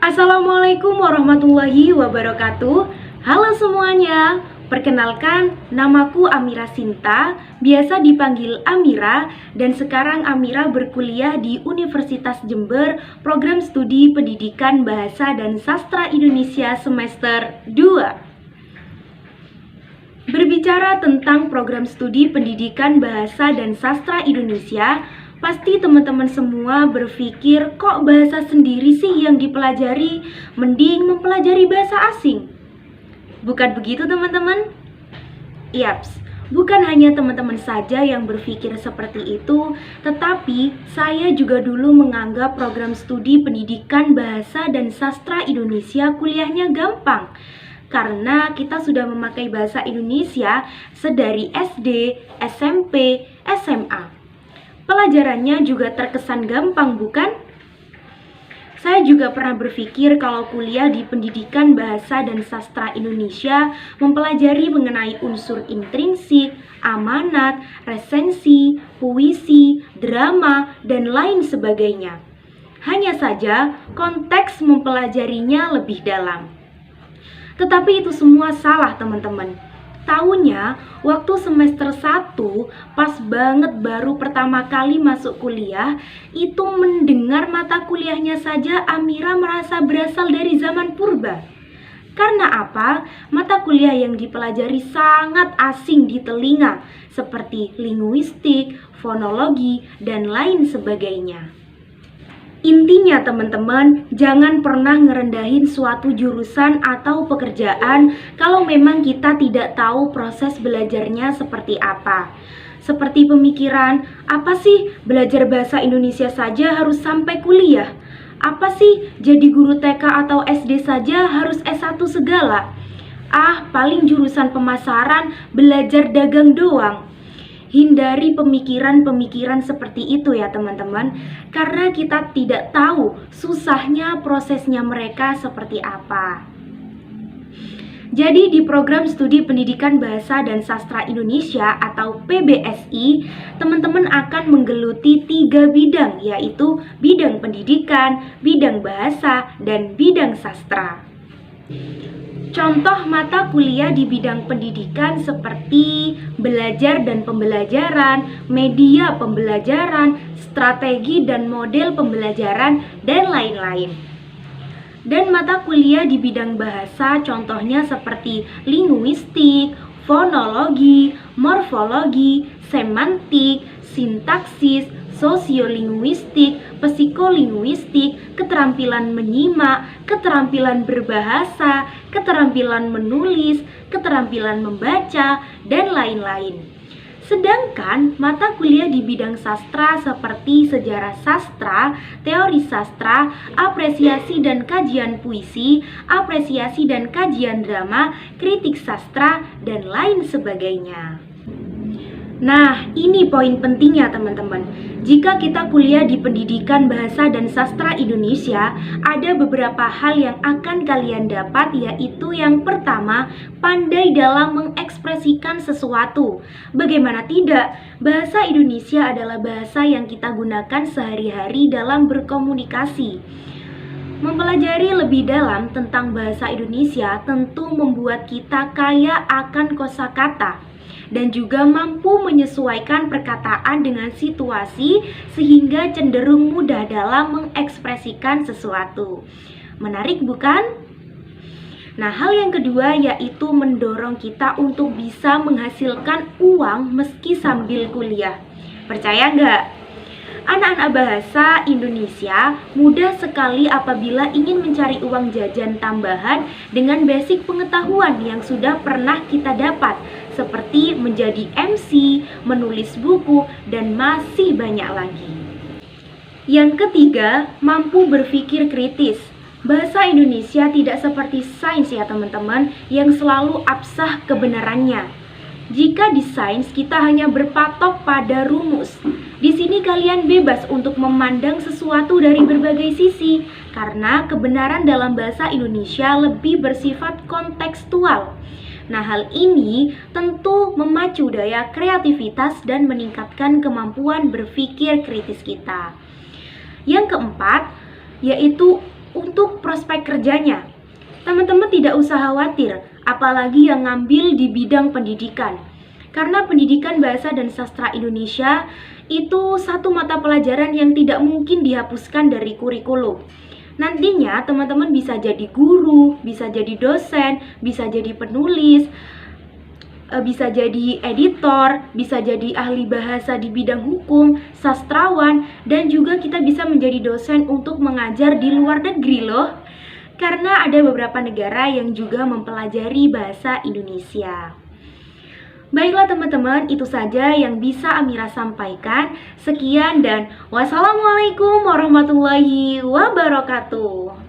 Assalamualaikum warahmatullahi wabarakatuh. Halo semuanya, perkenalkan namaku Amira Sinta, biasa dipanggil Amira, dan sekarang Amira berkuliah di Universitas Jember, program studi Pendidikan Bahasa dan Sastra Indonesia semester 2. Berbicara tentang program studi Pendidikan Bahasa dan Sastra Indonesia, pasti teman-teman semua berpikir, kok bahasa sendiri sih yang dipelajari? Mending mempelajari bahasa asing. Bukan begitu teman-teman? Yaps, bukan hanya teman-teman saja yang berpikir seperti itu, tetapi saya juga dulu menganggap program studi Pendidikan Bahasa dan Sastra Indonesia kuliahnya gampang. Karena kita sudah memakai bahasa Indonesia sedari SD, SMP, SMA. Pelajarannya juga terkesan gampang, bukan? Saya juga pernah berpikir kalau kuliah di Pendidikan Bahasa dan Sastra Indonesia mempelajari mengenai unsur intrinsik, amanat, resensi, puisi, drama, dan lain sebagainya. Hanya saja konteks mempelajarinya lebih dalam. Tetapi itu semua salah teman-teman. Taunya waktu semester 1 pas banget baru pertama kali masuk kuliah, itu mendengar mata kuliahnya saja Amira merasa berasal dari zaman purba. Karena apa? Mata kuliah yang dipelajari sangat asing di telinga, seperti linguistik, fonologi, dan lain sebagainya. Intinya teman-teman, jangan pernah ngerendahin suatu jurusan atau pekerjaan kalau memang kita tidak tahu proses belajarnya seperti apa. Seperti pemikiran, apa sih belajar bahasa Indonesia saja harus sampai kuliah? Apa sih jadi guru TK atau SD saja harus S1 segala? Ah, paling jurusan pemasaran belajar dagang doang. Hindari pemikiran-pemikiran seperti itu ya teman-teman, karena kita tidak tahu susahnya prosesnya mereka seperti apa. Jadi di program studi Pendidikan Bahasa dan Sastra Indonesia atau PBSI, teman-teman akan menggeluti 3 bidang, yaitu bidang pendidikan, bidang bahasa, dan bidang sastra. Contoh mata kuliah di bidang pendidikan seperti belajar dan pembelajaran, media pembelajaran, strategi dan model pembelajaran, dan lain-lain. Dan mata kuliah di bidang bahasa contohnya seperti linguistik, fonologi, morfologi, semantik, sintaksis, sosiolinguistik, psikolinguistik, keterampilan menyimak, keterampilan berbahasa, keterampilan menulis, keterampilan membaca, dan lain-lain. Sedangkan mata kuliah di bidang sastra seperti sejarah sastra, teori sastra, apresiasi dan kajian puisi, apresiasi dan kajian drama, kritik sastra, dan lain sebagainya. Nah, ini poin pentingnya teman-teman. Jika kita kuliah di Pendidikan Bahasa dan Sastra Indonesia, ada beberapa hal yang akan kalian dapat, yaitu yang pertama, pandai dalam mengekspresikan sesuatu. Bagaimana tidak? Bahasa Indonesia adalah bahasa yang kita gunakan sehari-hari dalam berkomunikasi. Mempelajari lebih dalam tentang bahasa Indonesia tentu membuat kita kaya akan kosakata dan juga mampu menyesuaikan perkataan dengan situasi sehingga cenderung mudah dalam mengekspresikan sesuatu. Menarik bukan? Nah, hal yang kedua yaitu mendorong kita untuk bisa menghasilkan uang meski sambil kuliah. Percaya nggak? Anak-anak bahasa Indonesia mudah sekali apabila ingin mencari uang jajan tambahan dengan basic pengetahuan yang sudah pernah kita dapat, seperti menjadi MC, menulis buku, dan masih banyak lagi. Yang ketiga, mampu berpikir kritis. Bahasa Indonesia tidak seperti sains ya teman-teman, yang selalu absah kebenarannya. Jika di sains kita hanya berpatok pada rumus, di sini kalian bebas untuk memandang sesuatu dari berbagai sisi, karena kebenaran dalam bahasa Indonesia lebih bersifat kontekstual. Nah, hal ini tentu memacu daya kreativitas dan meningkatkan kemampuan berpikir kritis kita. Yang keempat, yaitu untuk prospek kerjanya. Teman-teman tidak usah khawatir, apalagi yang ngambil di bidang pendidikan. Karena pendidikan bahasa dan sastra Indonesia itu satu mata pelajaran yang tidak mungkin dihapuskan dari kurikulum. Nantinya teman-teman bisa jadi guru, bisa jadi dosen, bisa jadi penulis, bisa jadi editor, bisa jadi ahli bahasa di bidang hukum, sastrawan, dan juga kita bisa menjadi dosen untuk mengajar di luar negeri loh. Karena ada beberapa negara yang juga mempelajari bahasa Indonesia. Baiklah teman-teman, itu saja yang bisa Amira sampaikan. Sekian dan wassalamualaikum warahmatullahi wabarakatuh.